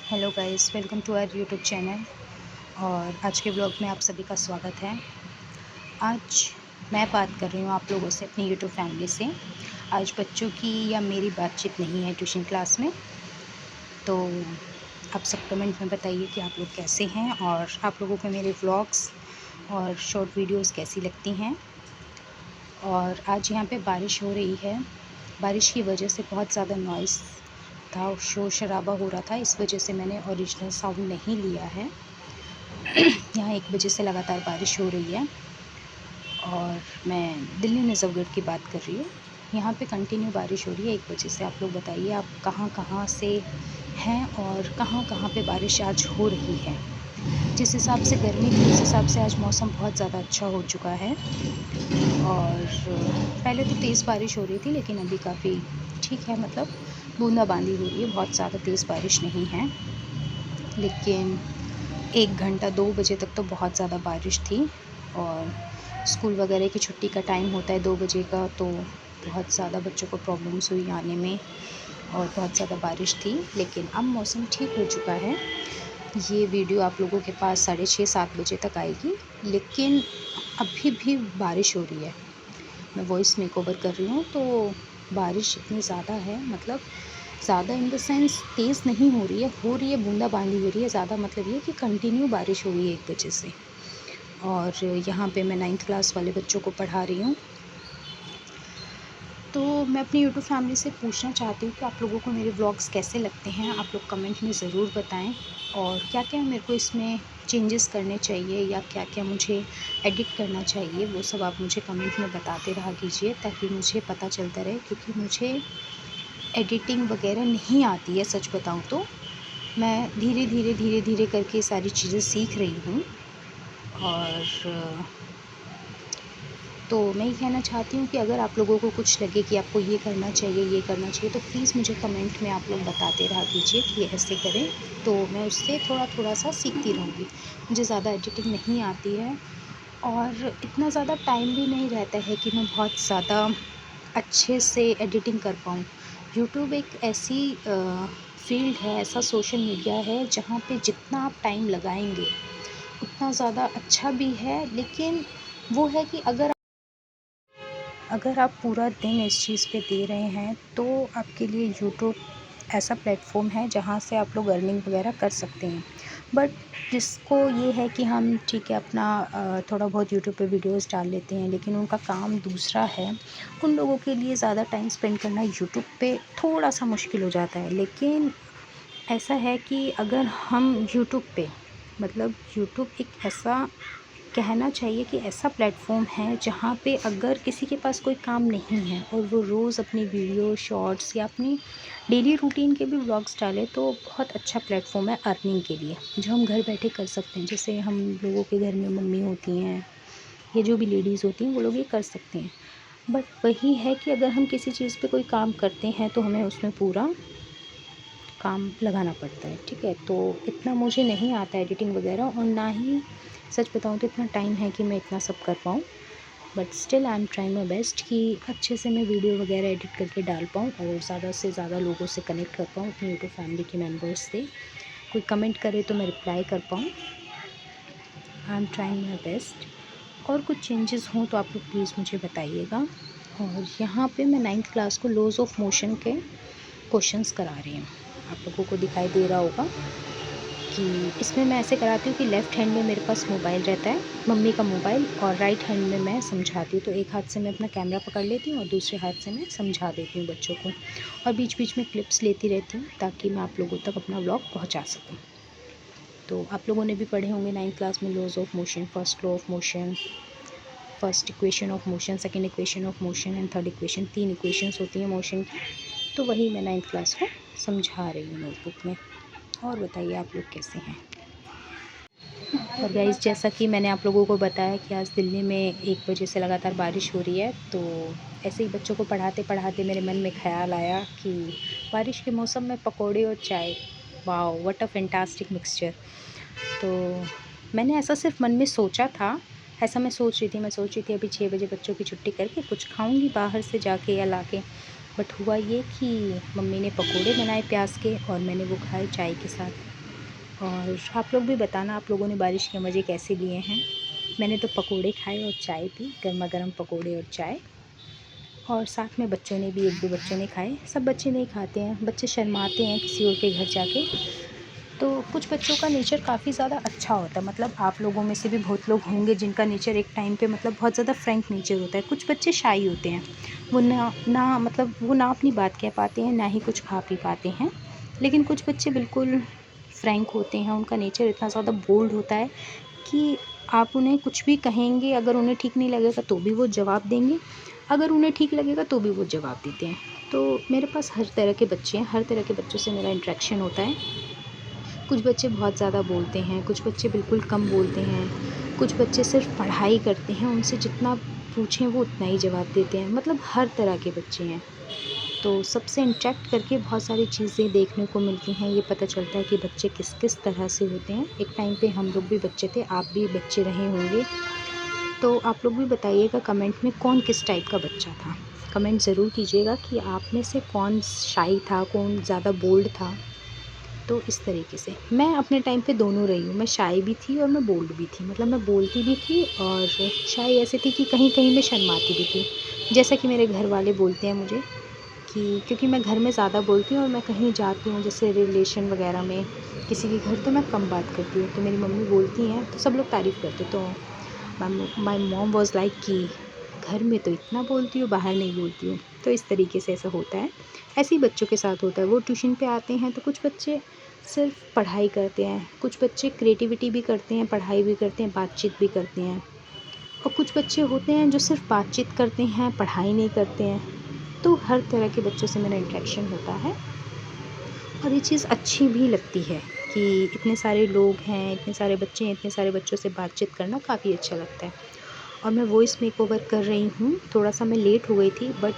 Hello guys, welcome to our YouTube channel. और आज के ब्लॉग में आप सभी का स्वागत है। आज मैं बात कर रही हूँ आप लोगों से अपनी यूट्यूब फैमिली से। आज बच्चों की या मेरी बातचीत नहीं है ट्यूशन क्लास में। तो आप सब कमेंट में बताइए कि आप लोग कैसे हैं और आप लोगों को मेरे व्लॉग्स और शॉर्ट वीडियोस कैसी लगती हैं। और आज यहाँ पे बारिश हो रही है। बारिश की वजह से बहुत ज़्यादा नॉइज़ था, शोर शराबा हो रहा था, इस वजह से मैंने ओरिजिनल साउंड नहीं लिया है। यहाँ 1 बजे से लगातार बारिश हो रही है और मैं दिल्ली नज़फ़गढ़ की बात कर रही हूँ। यहाँ पे कंटिन्यू बारिश हो रही है 1 बजे से। आप लोग बताइए आप कहाँ से हैं और कहाँ पे बारिश आज हो रही है। जिस हिसाब से गर्मी थी उस हिसाब से आज मौसम बहुत ज़्यादा अच्छा हो चुका है। और पहले तो तेज़ बारिश हो रही थी, लेकिन अभी काफ़ी ठीक है, मतलब बूंदाबांदी हो रही है, बहुत ज़्यादा तेज़ बारिश नहीं है। लेकिन 1 घंटा 2 बजे तक तो बहुत ज़्यादा बारिश थी। और स्कूल वगैरह की छुट्टी का टाइम होता है 2 बजे का, तो बहुत ज़्यादा बच्चों को प्रॉब्लम्स हुई आने में और बहुत ज़्यादा बारिश थी। लेकिन अब मौसम ठीक हो चुका है। ये वीडियो आप लोगों के पास 6:30-7 बजे तक आएगी, लेकिन अभी भी बारिश हो रही है। मैं वॉइस मेकओवर कर रही हूँ, तो बारिश इतनी ज़्यादा है, मतलब ज़्यादा इन द सेंस तेज़ नहीं हो रही है बूंदाबांदी हो रही है। ज़्यादा मतलब ये कि कंटिन्यू बारिश हो रही है 1 बजे से। और यहाँ पे मैं 9th क्लास वाले बच्चों को पढ़ा रही हूँ। तो मैं अपनी यूट्यूब फैमिली से पूछना चाहती हूँ कि आप लोगों को मेरे व्लॉग्स कैसे लगते हैं। आप लोग कमेंट में ज़रूर बताएं और क्या-क्या मेरे को इसमें चेंजेस करने चाहिए या क्या-क्या मुझे एडिट करना चाहिए, वो सब आप मुझे कमेंट में बताते रहा कीजिए, ताकि मुझे पता चलता रहे। क्योंकि मुझे एडिटिंग वगैरह नहीं आती है, सच बताऊँ तो। मैं धीरे-धीरे करके सारी चीज़ें सीख रही हूँ। और तो मैं ये कहना चाहती हूँ कि अगर आप लोगों को कुछ लगे कि आपको ये करना चाहिए, तो प्लीज़ मुझे कमेंट में आप लोग बताते रहा कीजिए कि ये ऐसे करें, तो मैं उससे थोड़ा सा सीखती रहूँगी। मुझे ज़्यादा एडिटिंग नहीं आती है और इतना ज़्यादा टाइम भी नहीं रहता है कि मैं बहुत ज़्यादा अच्छे से एडिटिंग कर पाऊँ। यूट्यूब एक ऐसी फ़ील्ड है, ऐसा सोशल मीडिया है जहाँ पे जितना आप टाइम लगाएँगे उतना ज़्यादा अच्छा भी है। लेकिन वो है कि अगर आप पूरा दिन इस चीज़ पे दे रहे हैं, तो आपके लिए यूट्यूब ऐसा प्लेटफ़ॉर्म है जहाँ से आप लोग अर्निंग वगैरह कर सकते हैं। बट जिसको ये है कि हम ठीक है अपना थोड़ा बहुत यूट्यूब पे वीडियोस डाल लेते हैं, लेकिन उनका काम दूसरा है, उन लोगों के लिए ज़्यादा टाइम स्पेंड करना यूट्यूब पे थोड़ा-सा मुश्किल हो जाता है। लेकिन ऐसा है कि अगर हम यूट्यूब पे, मतलब यूट्यूब एक ऐसा, कहना चाहिए कि ऐसा प्लेटफ़ॉर्म है जहाँ पे अगर किसी के पास कोई काम नहीं है और वो रोज़ अपनी वीडियो शॉर्ट्स या अपनी डेली रूटीन के भी व्लॉग्स डाले, तो बहुत अच्छा प्लेटफ़ॉर्म है अर्निंग के लिए, जो हम घर बैठे कर सकते हैं। जैसे हम लोगों के घर में मम्मी होती हैं या जो भी लेडीज़ होती हैं, वो लोग ये कर सकते हैं। बट वही है कि अगर हम किसी चीज़ पे कोई काम करते हैं तो हमें उसमें पूरा काम लगाना पड़ता है, ठीक है। तो इतना मुझे नहीं आता एडिटिंग वगैरह, और ना ही सच बताऊँ तो इतना टाइम है कि मैं इतना सब कर पाऊँ। But still I am trying my best कि अच्छे से मैं वीडियो वगैरह एडिट करके डाल पाऊँ और ज़्यादा से ज़्यादा लोगों से कनेक्ट कर पाऊँ, अपनी यूट्यूब फैमिली के मेम्बर्स से। कोई कमेंट करे तो मैं रिप्लाई कर पाऊँ। I am trying my best. और कुछ चेंजेस हों तो आप लोग प्लीज़ मुझे बताइएगा। और यहाँ पे मैं 9th क्लास को लॉज ऑफ मोशन के क्वेश्चंस करा रही हूँ। आप लोगों को दिखाई दे रहा होगा कि इसमें मैं ऐसे कराती हूँ कि लेफ़्ट हैंड में मेरे पास मोबाइल रहता है, मम्मी का मोबाइल, और राइट हैंड में मैं समझाती हूँ। तो एक हाथ से मैं अपना कैमरा पकड़ लेती हूँ और दूसरे हाथ से मैं समझा देती हूँ बच्चों को, और बीच-बीच में क्लिप्स लेती रहती हूँ ताकि मैं आप लोगों तक अपना व्लॉग पहुँचा सकूँ। तो आप लोगों ने भी पढ़े होंगे 9th क्लास में laws of motion, first law of motion, first equation of motion, second equation of motion and third equation. 3 equations होती हैं मोशन की। तो वही मैं 9th क्लास को समझा रही हूँ नोटबुक में। और बताइए आप लोग कैसे हैं। और गाइस, जैसा कि मैंने आप लोगों को बताया कि आज दिल्ली में 1 बजे से लगातार बारिश हो रही है, तो ऐसे ही बच्चों को पढ़ाते-पढ़ाते मेरे मन में ख़्याल आया कि बारिश के मौसम में पकोड़े और चाय, wow what a fantastic mixture. तो मैंने ऐसा सिर्फ मन में सोचा था, ऐसा मैं सोच रही थी अभी 6 बजे बच्चों की छुट्टी करके कुछ खाऊंगी बाहर से जाके या लाके। बट हुआ ये कि मम्मी ने पकोड़े बनाए प्याज के और मैंने वो खाए चाय के साथ। और आप लोग भी बताना आप लोगों ने बारिश के मज़े कैसे लिए हैं। मैंने तो पकोड़े खाए और चाय पी, गर्मा गर्म पकोड़े और चाय। और साथ में बच्चों ने भी, 1-2 बच्चों ने खाए। सब बच्चे नहीं खाते हैं, बच्चे शर्माते हैं किसी और के घर जाके। तो कुछ बच्चों का नेचर काफ़ी ज़्यादा अच्छा होता है, मतलब आप लोगों में से भी बहुत लोग होंगे जिनका नेचर एक टाइम पे मतलब बहुत ज़्यादा फ्रैंक नेचर होता है। कुछ बच्चे शाई होते हैं, वो ना अपनी बात कह पाते हैं, ना ही कुछ खा पी पाते हैं। लेकिन कुछ बच्चे बिल्कुल फ्रैंक होते हैं, उनका नेचर इतना ज़्यादा बोल्ड होता है कि आप उन्हें कुछ भी कहेंगे, अगर उन्हें ठीक नहीं लगेगा तो भी वो जवाब देंगे, अगर उन्हें ठीक लगेगा तो भी वो जवाब देते हैं। तो मेरे पास हर तरह के बच्चे हैं, हर तरह के बच्चों से मेरा इंटरेक्शन होता है। कुछ बच्चे बहुत ज़्यादा बोलते हैं, कुछ बच्चे बिल्कुल कम बोलते हैं, कुछ बच्चे सिर्फ पढ़ाई करते हैं, उनसे जितना पूछें वो उतना ही जवाब देते हैं, मतलब हर तरह के बच्चे हैं। तो सबसे इंटरेक्ट करके बहुत सारी चीज़ें देखने को मिलती हैं, ये पता चलता है कि बच्चे किस किस तरह से होते हैं। एक टाइम पे हम लोग भी बच्चे थे, आप भी बच्चे रहे होंगे, तो आप लोग भी बताइएगा कमेंट में कौन किस टाइप का बच्चा था। कमेंट ज़रूर कीजिएगा कि आप में से कौन शाई था, कौन ज़्यादा बोल्ड था। तो इस तरीके से मैं अपने टाइम पे दोनों रही हूँ, मैं शाई भी थी और मैं बोल्ड भी थी, मतलब मैं बोलती भी थी और शाई ऐसे थी कि कहीं कहीं मैं शर्माती भी थी। जैसा कि मेरे घर वाले बोलते हैं मुझे कि क्योंकि मैं घर में ज़्यादा बोलती हूँ और मैं कहीं जाती हूँ जैसे रिलेशन वगैरह में किसी के घर, तो मैं कम बात करती हूँ, तो मेरी मम्मी बोलती हैं तो सब लोग तारीफ़ करते, तो माई मॉम वॉज़ लाइक कि घर में तो इतना बोलती हूँ, बाहर नहीं बोलती हूँ। तो इस तरीके से ऐसा होता है, ऐसे ही बच्चों के साथ होता है। वो ट्यूशन पे आते हैं तो कुछ बच्चे सिर्फ पढ़ाई करते हैं, कुछ बच्चे क्रिएटिविटी भी करते हैं, पढ़ाई भी करते हैं, बातचीत भी करते हैं, और कुछ बच्चे होते हैं जो सिर्फ बातचीत करते हैं, पढ़ाई नहीं करते हैं। तो हर तरह के बच्चों से मेरा इंटरेक्शन होता है और ये चीज़ अच्छी भी लगती है कि इतने सारे लोग हैं, इतने सारे बच्चे हैं, इतने सारे बच्चों से बातचीत करना काफ़ी अच्छा लगता है। और मैं वॉइस मेकओवर कर रही हूँ, थोड़ा-सा मैं लेट हो गई थी, बट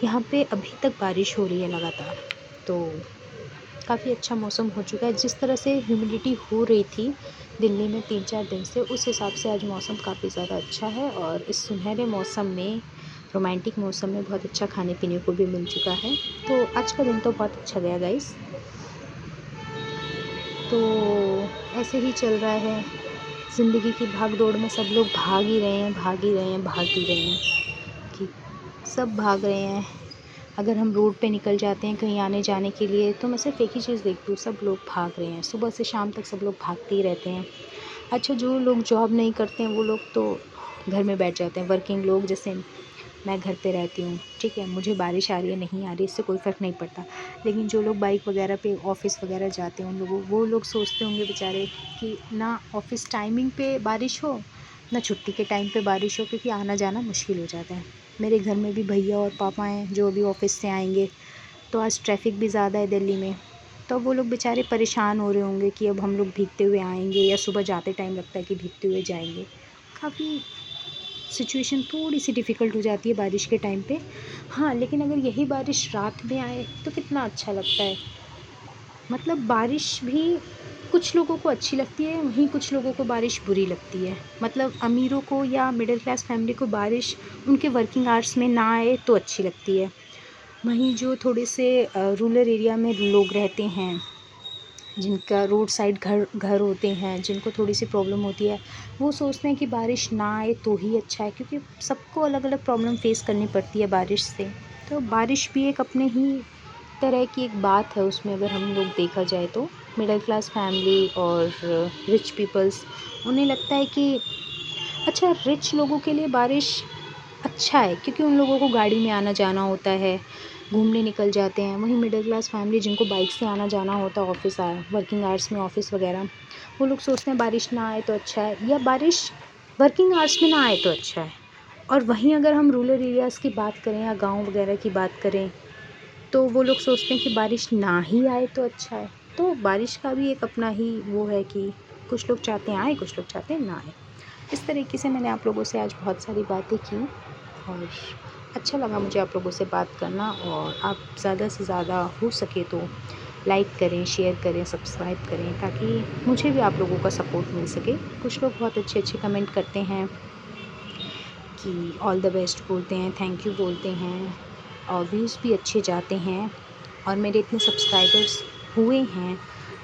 यहाँ पे अभी तक बारिश हो रही है लगातार, तो काफ़ी अच्छा मौसम हो चुका है। जिस तरह से ह्यूमिडिटी हो रही थी दिल्ली में 3-4 दिन से, उस हिसाब से आज मौसम काफ़ी ज़्यादा अच्छा है और इस सुनहरे मौसम में, रोमांटिक मौसम में बहुत अच्छा खाने-पीने को भी मिल चुका है। तो आज का दिन तो बहुत अच्छा गया गाइस। तो ऐसे ही चल रहा है, ज़िंदगी की भाग-दौड़ में सब लोग भाग ही रहे हैं, भाग ही रहे हैं, भाग ही रहे हैं, कि सब भाग रहे हैं। अगर हम रोड पे निकल जाते हैं कहीं आने-जाने के लिए, तो मैं सिर्फ़ एक ही चीज़ देखती हूँ, सब लोग भाग रहे हैं। सुबह से शाम तक सब लोग भागते ही रहते हैं। अच्छा, जो लोग जॉब नहीं करते हैं वो लोग तो घर में बैठ जाते हैं। वर्किंग लोग, जैसे मैं घर पे रहती हूँ, ठीक है, मुझे बारिश आ रही है, नहीं आ रही, इससे कोई फ़र्क नहीं पड़ता। लेकिन जो लोग बाइक वगैरह पे ऑफ़िस वगैरह जाते हैं, वो लोग सोचते होंगे बेचारे कि ना ऑफ़िस टाइमिंग पे बारिश हो, ना छुट्टी के टाइम पे बारिश हो, क्योंकि आना-जाना मुश्किल हो जाता है। मेरे घर में भी भैया और पापा हैं जो अभी ऑफ़िस से आएँगे, तो आज ट्रैफ़िक भी ज़्यादा है दिल्ली में, तो वो लोग बेचारे परेशान हो रहे होंगे कि अब हम लोग भीगते हुए आएँगे, या सुबह जाते टाइम लगता है कि भीगते हुए जाएँगे। काफ़ी सिचुएशन थोड़ी-सी डिफ़िकल्ट हो जाती है बारिश के टाइम पे। हाँ, लेकिन अगर यही बारिश रात में आए तो कितना अच्छा लगता है। मतलब बारिश भी कुछ लोगों को अच्छी लगती है, वहीं कुछ लोगों को बारिश बुरी लगती है। मतलब अमीरों को या मिडिल क्लास फैमिली को बारिश उनके वर्किंग आवर्स में ना आए तो अच्छी लगती है। वहीं जो थोड़े से रूरल एरिया में लोग रहते हैं, जिनका रोड साइड घर घर होते हैं, जिनको थोड़ी-सी प्रॉब्लम होती है, वो सोचते हैं कि बारिश ना आए तो ही अच्छा है, क्योंकि सबको अलग-अलग प्रॉब्लम फ़ेस करनी पड़ती है बारिश से। तो बारिश भी एक अपने ही तरह की एक बात है उसमें, अगर हम लोग देखा जाए तो। मिडिल क्लास फैमिली और रिच पीपल्स, उन्हें लगता है कि अच्छा, रिच लोगों के लिए बारिश अच्छा है क्योंकि उन लोगों को गाड़ी में आना-जाना होता है, घूमने निकल जाते हैं। वहीं मिडिल क्लास फैमिली जिनको बाइक से आना-जाना होता है ऑफ़िस वर्किंग आवर्स में ऑफ़िस वग़ैरह, वो लोग सोचते हैं बारिश ना आए तो अच्छा है, या बारिश वर्किंग आवर्स में ना आए तो अच्छा है। और वहीं अगर हम रूरल एरियाज़ की बात करें या गाँव वग़ैरह की बात करें, तो वो लोग सोचते हैं कि बारिश ना ही आए तो अच्छा है। तो बारिश का भी एक अपना ही वो है कि कुछ लोग चाहते हैं आए, कुछ लोग चाहते हैं ना आए। इस तरीके से मैंने आप लोगों से आज बहुत सारी बातें की और अच्छा लगा मुझे आप लोगों से बात करना। और आप ज़्यादा से ज़्यादा हो सके तो लाइक करें, शेयर करें, सब्सक्राइब करें, ताकि मुझे भी आप लोगों का सपोर्ट मिल सके। कुछ लोग बहुत अच्छे-अच्छे कमेंट करते हैं कि ऑल द बेस्ट बोलते हैं, थैंक यू बोलते हैं, और व्यूज़ भी अच्छे जाते हैं और मेरे इतने सब्सक्राइबर्स हुए हैं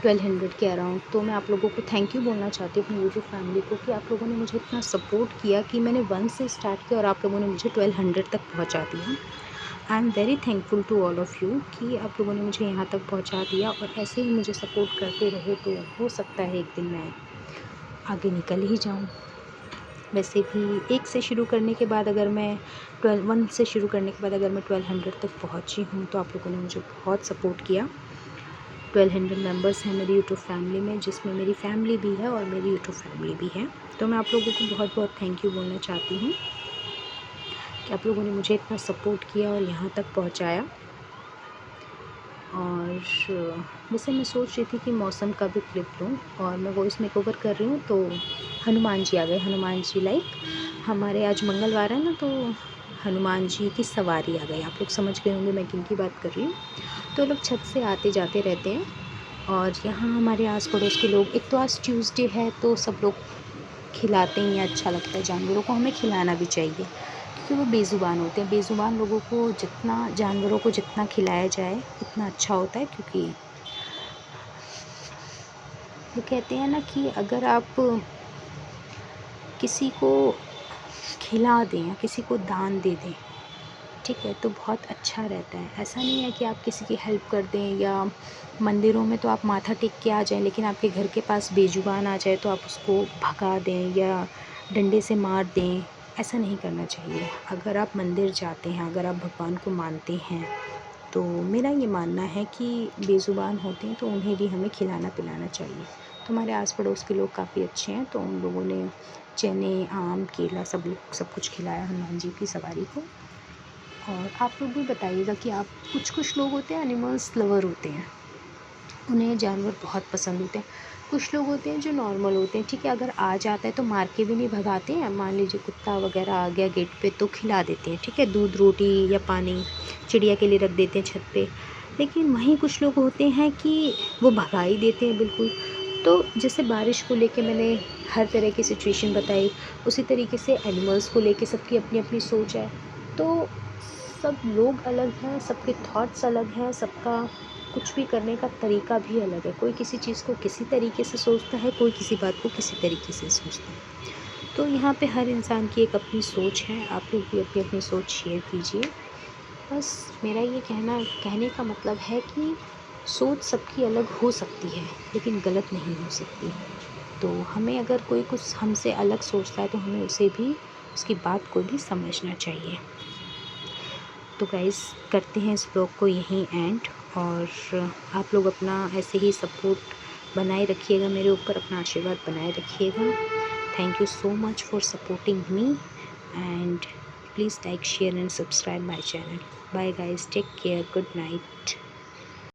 1200 के अराउंड। तो मैं आप लोगों को थैंक यू बोलना चाहती हूँ अपनी यूट्यूब फैमिली को कि आप लोगों ने मुझे इतना सपोर्ट किया कि मैंने 1 से स्टार्ट किया और आप लोगों ने मुझे 1200 तक पहुँचा दिया। I am very thankful to all of you कि आप लोगों ने मुझे यहाँ तक पहुँचा दिया, और ऐसे ही मुझे सपोर्ट करते रहे तो हो सकता है एक दिन मैं आगे निकल ही जाऊँ। वैसे भी 1 से शुरू करने के बाद अगर मैं 1 से शुरू करने के बाद अगर मैं 1200 तक पहुँची हूँ तो आप लोगों ने मुझे बहुत सपोर्ट किया। 1200 मेंबर्स हैं मेरी यूट्यूब फैमिली में, जिसमें मेरी फैमिली भी है और मेरी यूट्यूब फैमिली भी है। तो मैं आप लोगों को बहुत बहुत थैंक यू बोलना चाहती हूँ कि आप लोगों ने मुझे इतना सपोर्ट किया और यहाँ तक पहुँचाया। और वैसे मैं सोच रही थी कि मौसम का भी क्लिप लूँ, और मैं वॉइस मेकओवर कर रही हूँ तो हनुमान जी आ गए। हनुमान जी लाइक हमारे आज मंगलवार है ना, तो हनुमान जी की सवारी आ गई। आप लोग समझ गए होंगे मैं किन की बात कर रही हूँ। तो लोग छत से आते जाते रहते हैं, और यहाँ हमारे आस पड़ोस के लोग, एक तो आज ट्यूसडे है तो सब लोग खिलाते ही हैं। अच्छा लगता है, जानवरों को हमें खिलाना भी चाहिए क्योंकि वो बेज़ुबान होते हैं। बेज़ुबान लोगों को जितना, जानवरों को जितना खिलाया जाए उतना अच्छा होता है, क्योंकि वो कहते हैं ना कि अगर आप किसी को खिला दें या किसी को दान दे दें, ठीक है, तो बहुत अच्छा रहता है। ऐसा नहीं है कि आप किसी की हेल्प कर दें, या मंदिरों में तो आप माथा टेक के आ जाएं, लेकिन आपके घर के पास बेजुबान आ जाए तो आप उसको भगा दें या डंडे से मार दें। ऐसा नहीं करना चाहिए। अगर आप मंदिर जाते हैं, अगर आप भगवान को मानते हैं, तो मेरा ये मानना है कि बेजुबान होते हैं तो उन्हें भी हमें खिलाना पिलाना चाहिए। तो हमारे आस पड़ोस के लोग काफ़ी अच्छे हैं, तो उन लोगों ने चने, आम, केला सब कुछ खिलाया हनुमान जी की सवारी को। और आप लोग भी बताइएगा कि आप, कुछ लोग होते हैं एनिमल्स लवर होते हैं, उन्हें जानवर बहुत पसंद होते हैं। कुछ लोग होते हैं जो नॉर्मल होते हैं, ठीक है, अगर आ जाता है तो मार के भी नहीं भगाते हैं। मान लीजिए कुत्ता वगैरह आ गया गेट पे तो खिला देते हैं, ठीक है, दूध, रोटी या पानी चिड़िया के लिए रख देते हैं छत पे। लेकिन वहीं कुछ लोग होते हैं कि वो भगा ही देते हैं बिल्कुल। तो जैसे बारिश को लेके मैंने हर तरह की सिचुएशन बताई, उसी तरीके से एनिमल्स को लेके सबकी अपनी अपनी सोच है। तो सब लोग अलग हैं, सबके थॉट्स अलग हैं, सबका कुछ भी करने का तरीका भी अलग है। कोई किसी चीज़ को किसी तरीके से सोचता है, कोई किसी बात को किसी तरीके से सोचता है। तो यहाँ पे हर इंसान की एक अपनी सोच है। आप लोग भी अपनी अपनी सोच शेयर कीजिए। बस मेरा ये कहने का मतलब है कि सोच सबकी अलग हो सकती है, लेकिन गलत नहीं हो सकती। तो हमें अगर कोई कुछ हमसे अलग सोचता है तो हमें उसे भी, उसकी बात को भी समझना चाहिए। तो गाइस करते हैं इस ब्लॉग को यहीं एंड, और आप लोग अपना ऐसे ही सपोर्ट बनाए रखिएगा मेरे ऊपर, अपना आशीर्वाद बनाए रखिएगा। Thank you so much for supporting me, and please like, share and subscribe my channel. Bye guys, take care, good night.